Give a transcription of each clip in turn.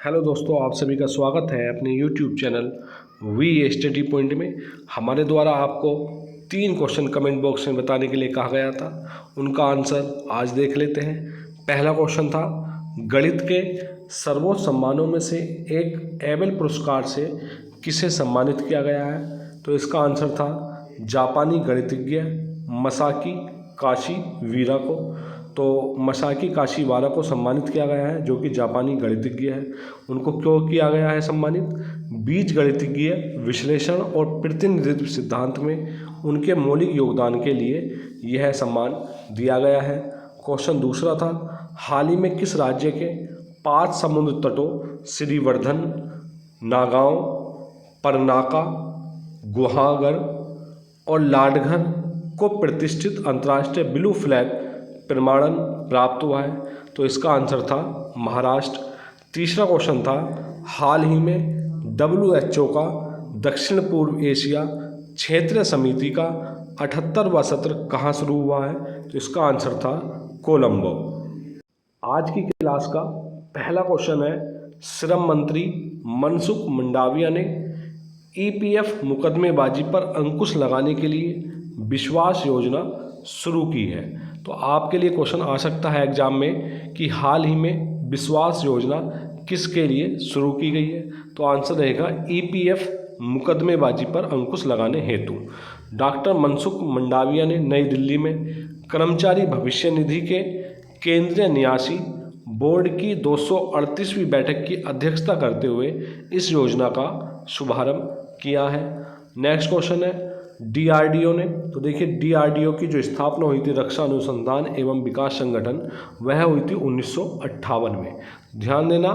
Hello दोस्तों, आप सभी का स्वागत है अपने YouTube channel we study point में। हमारे द्वारा आपको 3 क्वेश्चन कमेंट बॉक्स में बताने के लिए कहा गया था, उनका आंसर आज देख लेते हैं। पहला क्वेश्चन था, गणित के सर्वोच्च सम्मानों में से एक एबेल पुरस्कार से किसे सम्मानित किया गया है? तो इसका आंसर था जापानी गणितज्ञ मसाकी काशीवीरा को। तो मसाकी काशीवारा को सम्मानित किया गया है, जो कि जापानी गणितज्ञ है। उनको क्यों किया गया है सम्मानित? बीजगणितीय विश्लेषण और प्रतिनिधित्व सिद्धांत में उनके मौलिक योगदान के लिए यह सम्मान दिया गया है। क्वेश्चन दूसरा था, हाल ही में किस राज्य के 5 समुद्र तटों श्रीवर्धन, नागांव, परनाका, गुहागर और लाडघर को प्रतिष्ठित अंतर्राष्ट्रीय ब्लू फ्लैग प्रमाणन प्राप्त हुआ है? तो इसका आंसर था महाराष्ट्र। तीसरा क्वेश्चन था, हाल ही में WHO का दक्षिण पूर्व एशिया क्षेत्रीय समिति का 78वां सत्र कहाँ शुरू हुआ है? तो इसका आंसर था कोलंबो। आज की क्लास का पहला क्वेश्चन है, श्रम मंत्री मनसुख मंडाविया ने EPF मुकदमेबाजी पर अंकुश लगाने के लिए विश्वास योजना शुरू की है। तो आपके लिए क्वेश्चन आ सकता है एग्जाम में कि हाल ही में विश्वास योजना किसके लिए शुरू की गई है? तो आंसर रहेगा EPF मुकदमेबाजी पर अंकुश लगाने हेतु। डॉक्टर मनसुख मंडाविया ने नई दिल्ली में कर्मचारी भविष्य निधि के केंद्रीय न्यासी बोर्ड की 238वीं बैठक की अध्यक्षता करते हुए इस योजना का शुभारंभ किया है। नेक्स्ट क्वेश्चन है, DRDO ने, तो देखिए DRDO की जो स्थापना हुई थी, रक्षा अनुसंधान एवं विकास संगठन, वह हुई थी 1958 में। ध्यान देना,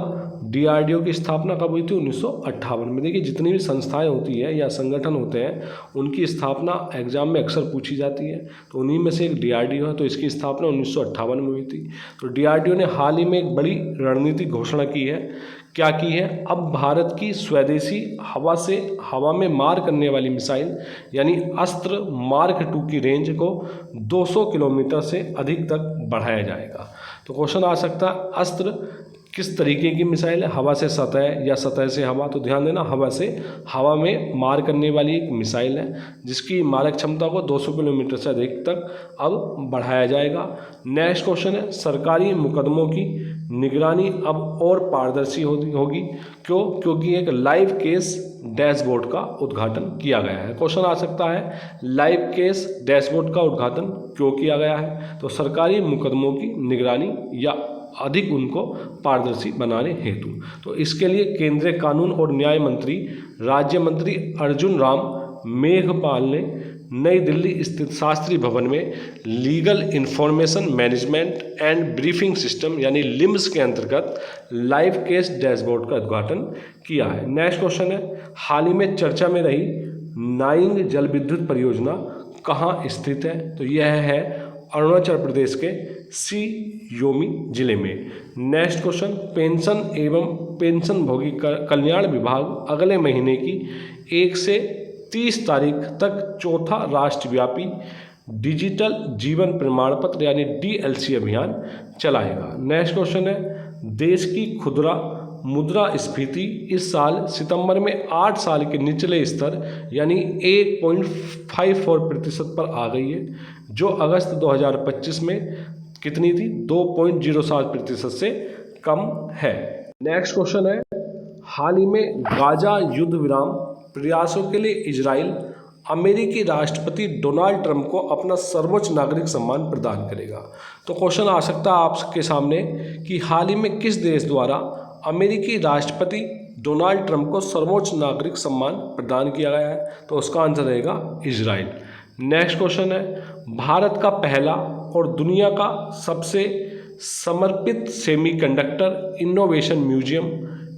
DRDO की स्थापना कब हुई थी? 1958 में। देखिए जितनी भी संस्थाएं होती है या संगठन होते हैं, उनकी स्थापना एग्जाम में अक्सर पूछी जाती है, तो उन्हीं में से एक DRDO है। तो इसकी स्थापना 1958 में हुई थी। तो DRDO ने हाल ही में एक बड़ी रणनीतिक घोषणा की है। क्या की है? अब भारत की स्वदेशी हवा में मार करने वाली मिसाइल यानी अस्त्र मार्क 2 की रेंज को 200 किलोमीटर से अधिक तक बढ़ाया जाएगा। तो क्वेश्चन आ सकता है, अस्त्र किस तरीके की मिसाइल है? हवा से सतह या सतह से हवा? तो ध्यान देना, हवा से हवा में मार करने वाली एक मिसाइल है, जिसकी मारक क्षमता को 200 किलोमीटर से अधिक तक अब बढ़ाया जाएगा। नेक्स्ट क्वेश्चन है, सरकारी मुकदमों की निगरानी अब और पारदर्शी होगी। क्यों? क्योंकि एक लाइव केस डैशबोर्ड का उद्घाटन किया गया है। क्वेश्चन आ सकता है, लाइव केस डैशबोर्ड का उद्घाटन क्यों किया गया है? तो सरकारी मुकदमों की निगरानी या अधिक उनको पारदर्शी बनाने हेतु। तो इसके लिए केंद्रीय कानून और न्याय मंत्री राज्य मंत्री अर्जुन राम मेघवाल ने नई दिल्ली स्थित शास्त्री भवन में legal information management and briefing system यानी लिम्स के अंतर्गत लाइव केस डैशबोर्ड का उद्घाटन किया है। नेक्स्ट क्वेश्चन है, हाल ही में चर्चा में रही नाइंग जल विद्युत परियोजना कहाँ स्थित है? तो यह है अरुणाचल प्रदेश के सी योमी जिले में। नेक्स्ट क्वेश्चन, पेंशन एवं पेंशनभोगी कल्याण विभाग अगले महीने की 1 से 30 तारीख तक चौथा राष्ट्रव्यापी डिजिटल जीवन प्रमाण पत्र यानी DLC अभियान चलाएगा। नेक्स्ट क्वेश्चन है, देश की खुदरा मुद्रास्फीति इस साल सितंबर में 8 साल के निचले स्तर यानी 1.54% पर आ गई है, जो अगस्त 2025 में कितनी थी? 2.07% से कम है। नेक्स्ट क्वेश्चन है, हाल ही में गाजा युद्ध विराम प्रयासों के लिए इजराइल अमेरिकी राष्ट्रपति डोनाल्ड ट्रंप को अपना सर्वोच्च नागरिक सम्मान प्रदान करेगा। तो क्वेश्चन आ सकता है आपके सामने कि हाल ही में किस देश द्वारा अमेरिकी राष्ट्रपति डोनाल्ड ट्रंप को सर्वोच्च नागरिक सम्मान प्रदान किया गया है? तो उसका आंसर रहेगा इजराइल। नेक्स्ट क्वेश्चन है, भारत का पहला और दुनिया का सबसे समर्पित सेमीकंडक्टर इनोवेशन म्यूजियम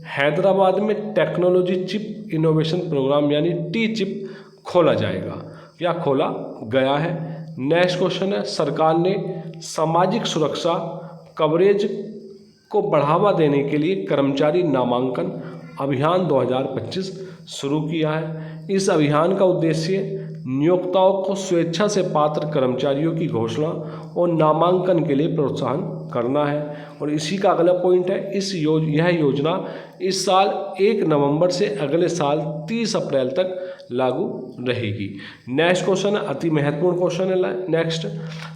हैदराबाद में टेक्नोलॉजी चिप इनोवेशन प्रोग्राम यानी T-चिप खोला जाएगा या खोला गया है। नेक्स्ट क्वेश्चन है, सरकार ने सामाजिक सुरक्षा कवरेज को बढ़ावा देने के लिए कर्मचारी नामांकन अभियान 2025 शुरू किया है। इस अभियान का उद्देश्य नियोक्ताओं को स्वेच्छा से पात्र कर्मचारियों की घोषणा और नामांकन के लिए प्रोत्साहन करना है। और इसी का अगला पॉइंट है, यह योजना इस साल 1 नवंबर से अगले साल 30 अप्रैल तक लागू रहेगी। नेक्स्ट क्वेश्चन है, अति महत्वपूर्ण क्वेश्चन है। नेक्स्ट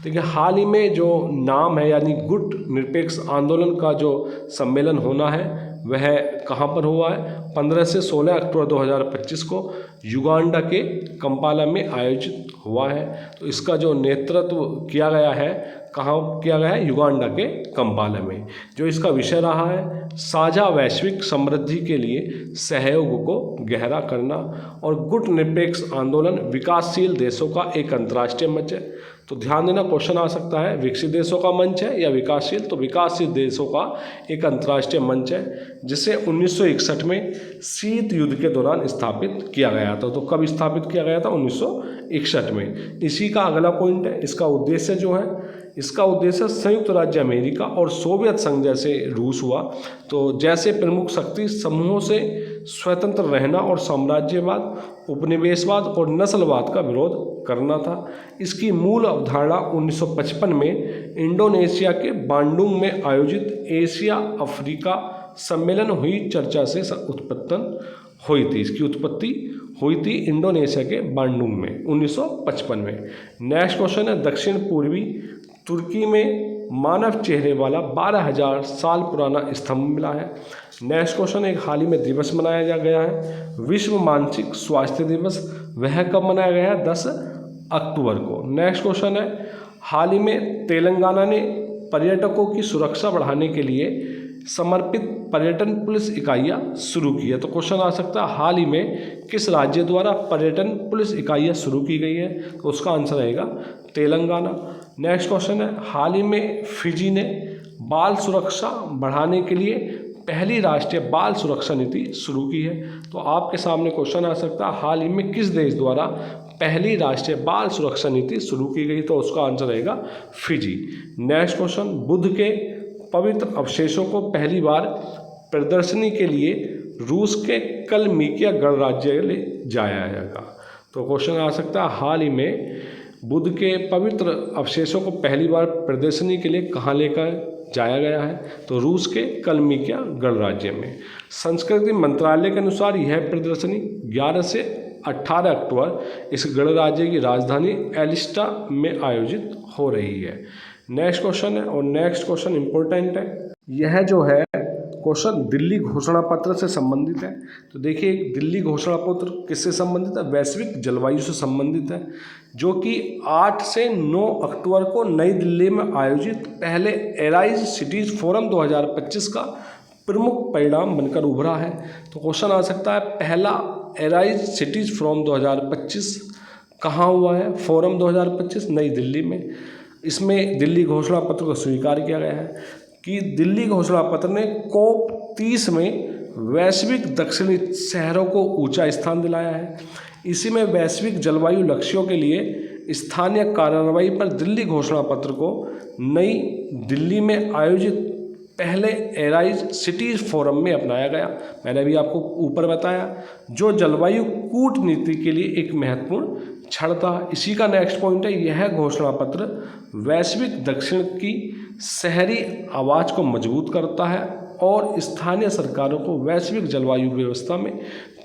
देखिए, हाल ही में जो नाम है यानी गुट निरपेक्ष आंदोलन का जो सम्मेलन होना है वह कहाँ पर हुआ है? 15 से 16 अक्टूबर 2025 को युगांडा के कंपाला में आयोजित हुआ है। तो इसका जो नेतृत्व किया गया है, कहाँ किया गया है? युगांडा के कंपाला में। जो इसका विषय रहा है, साझा वैश्विक समृद्धि के लिए सहयोग को गहरा करना। और गुट निरपेक्ष आंदोलन विकासशील देशों का एक अंतर्राष्ट्रीय मंच है। तो ध्यान देना, क्वेश्चन आ सकता है विकसित देशों का मंच है या विकासशील? तो विकासशील देशों का एक अंतर्राष्ट्रीय मंच है, जिसे 1961 में शीत युद्ध के दौरान स्थापित किया गया था। तो कब स्थापित किया गया था? 1961 में। इसी का अगला पॉइंट है, इसका उद्देश्य जो है, इसका उद्देश्य संयुक्त राज्य अमेरिका और सोवियत संघ जैसे रूस हुआ तो जैसे प्रमुख शक्ति समूहों से स्वतंत्र रहना और साम्राज्यवाद, उपनिवेशवाद और नस्लवाद का विरोध करना था। इसकी मूल अवधारणा 1955 में इंडोनेशिया के बांडुंग में आयोजित एशिया अफ्रीका सम्मेलन हुई चर्चा से उत्पन्न हुई थी। इसकी उत्पत्ति हुई थी इंडोनेशिया के बांडुंग में 1955 में। नेक्स्ट क्वेश्चन है, दक्षिण पूर्वी तुर्की में मानव चेहरे वाला 12,000 साल पुराना स्तंभ मिला है। नेक्स्ट क्वेश्चन, एक हाल ही में दिवस मनाया गया है, विश्व मानसिक स्वास्थ्य दिवस। वह कब मनाया गया है? 10 अक्टूबर को। नेक्स्ट क्वेश्चन है, हाल ही में तेलंगाना ने पर्यटकों की सुरक्षा बढ़ाने के लिए समर्पित पर्यटन पुलिस इकाइयाँ शुरू की है। तो क्वेश्चन आ सकता है, हाल ही में किस राज्य द्वारा पर्यटन पुलिस इकाइयाँ शुरू की गई है? तो उसका आंसर रहेगा तेलंगाना। नेक्स्ट क्वेश्चन है, हाल ही में फिजी ने बाल सुरक्षा बढ़ाने के लिए पहली राष्ट्रीय बाल सुरक्षा नीति शुरू की है। तो आपके सामने क्वेश्चन आ सकता है, हाल ही में किस देश द्वारा पहली राष्ट्रीय बाल सुरक्षा नीति शुरू की गई? तो उसका आंसर रहेगा फिजी। नेक्स्ट क्वेश्चन, बुद्ध के पवित्र अवशेषों को पहली बार प्रदर्शनी के लिए रूस के कलमिकिया गणराज्य ले जाया जाएगा। तो क्वेश्चन आ सकता है, हाल ही में बुद्ध के पवित्र अवशेषों को पहली बार प्रदर्शनी के लिए कहाँ लेकर जाया गया है? तो रूस के कलमिकिया गणराज्य में। संस्कृति मंत्रालय के अनुसार यह प्रदर्शनी 11 से 18 अक्टूबर इस गणराज्य की राजधानी एलिस्टा में आयोजित हो रही है। नेक्स्ट क्वेश्चन है, और नेक्स्ट क्वेश्चन इंपॉर्टेंट है। यह जो है क्वेश्चन दिल्ली घोषणा पत्र से संबंधित है। तो देखिए, दिल्ली घोषणा पत्र किससे संबंधित है? वैश्विक जलवायु से संबंधित है, जो कि 8 से 9 अक्टूबर को नई दिल्ली में आयोजित पहले एराइज सिटीज फोरम 2025 का प्रमुख परिणाम बनकर उभरा है। तो क्वेश्चन आ सकता है, पहला एराइज सिटीज फोरम 2025 कहाँ हुआ है? फोरम 2025 नई दिल्ली में। इसमें दिल्ली घोषणा पत्र को स्वीकार किया गया है कि दिल्ली घोषणा पत्र ने COP 30 में वैश्विक दक्षिणी शहरों को ऊंचा स्थान दिलाया है। इसी में वैश्विक जलवायु लक्ष्यों के लिए स्थानीय कार्रवाई पर दिल्ली घोषणा पत्र को नई दिल्ली में आयोजित पहले एराइज सिटीज फोरम में अपनाया गया। मैंने भी आपको ऊपर बताया, जो जलवायु कूटनीति के लिए एक महत्वपूर्ण क्षण था। इसी का नेक्स्ट पॉइंट है, यह घोषणा पत्र वैश्विक दक्षिण की शहरी आवाज़ को मजबूत करता है और स्थानीय सरकारों को वैश्विक जलवायु व्यवस्था में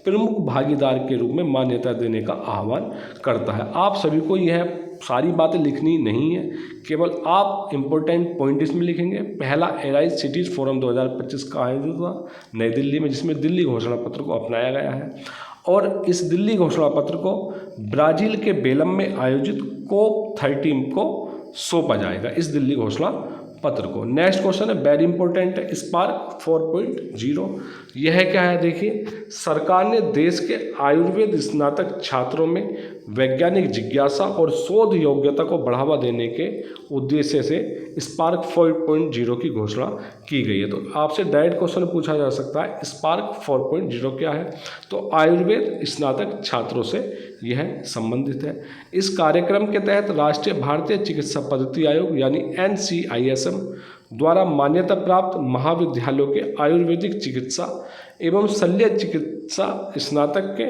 प्रमुख भागीदार के रूप में मान्यता देने का आह्वान करता है। आप सभी को यह सारी बातें लिखनी नहीं है, केवल आप इम्पोर्टेंट पॉइंट इसमें लिखेंगे। पहला एराइज सिटीज फोरम 2025 का आयोजित हुआ नई दिल्ली में, जिसमें दिल्ली घोषणा पत्र को अपनाया गया है। और इस दिल्ली घोषणा पत्र को ब्राज़ील के बेलम में आयोजित COP 13 को सौंपा जाएगा, इस दिल्ली घोषणा पत्र को। नेक्स्ट क्वेश्चन है, वेरी इंपॉर्टेंट है, स्पार्क 4.0। यह क्या है? देखिए, सरकार ने देश के आयुर्वेद स्नातक छात्रों में वैज्ञानिक जिज्ञासा और शोध योग्यता को बढ़ावा देने के उद्देश्य से स्पार्क 4.0 की घोषणा की गई है। तो आपसे डायरेक्ट क्वेश्चन पूछा जा सकता है, स्पार्क 4.0 क्या है? तो आयुर्वेद स्नातक छात्रों से यह संबंधित है। इस कार्यक्रम के तहत राष्ट्रीय भारतीय चिकित्सा पद्धति आयोग यानी NCISM द्वारा मान्यता प्राप्त महाविद्यालयों के आयुर्वेदिक चिकित्सा एवं शल्य चिकित्सा स्नातक के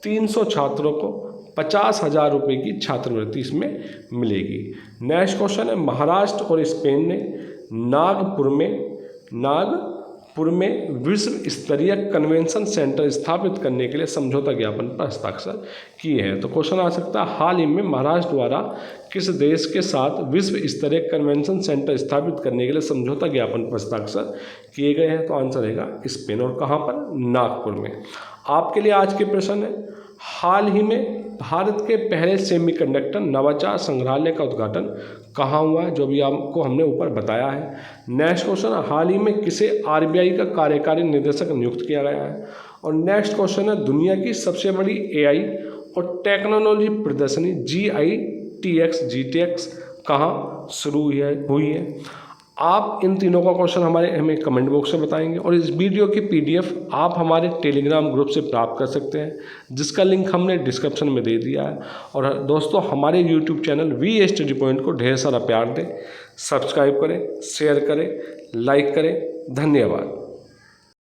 300 छात्रों को 50,000 रुपये की छात्रवृत्ति इसमें मिलेगी। नेक्स्ट क्वेश्चन है, महाराष्ट्र और स्पेन ने नागपुर में विश्व स्तरीय कन्वेंशन सेंटर स्थापित करने के लिए समझौता ज्ञापन पर हस्ताक्षर किए हैं। तो क्वेश्चन आ सकता है, हाल ही में महाराष्ट्र द्वारा किस देश के साथ विश्व स्तरीय कन्वेंशन सेंटर स्थापित करने के लिए समझौता ज्ञापन पर हस्ताक्षर किए गए हैं? तो आंसर रहेगा स्पेन। और कहाँ पर? नागपुर में। आपके लिए आज के प्रश्न है, हाल ही में भारत के पहले सेमीकंडक्टर नवाचार संग्रहालय का उद्घाटन कहाँ हुआ है? जो भी आपको हमने ऊपर बताया है। नेक्स्ट क्वेश्चन, हाल ही में किसे आरबीआई का कार्यकारी निदेशक नियुक्त किया गया है? और नेक्स्ट क्वेश्चन है, दुनिया की सबसे बड़ी एआई और टेक्नोलॉजी प्रदर्शनी GITX कहाँ शुरू हुई है? आप इन तीनों का क्वेश्चन हमें कमेंट बॉक्स में बताएंगे। और इस वीडियो की PDF आप हमारे टेलीग्राम ग्रुप से प्राप्त कर सकते हैं, जिसका लिंक हमने डिस्क्रिप्शन में दे दिया है। और दोस्तों, हमारे YouTube channel we study point को ढेर सारा प्यार दें, सब्सक्राइब करें, शेयर करें, लाइक करें। धन्यवाद।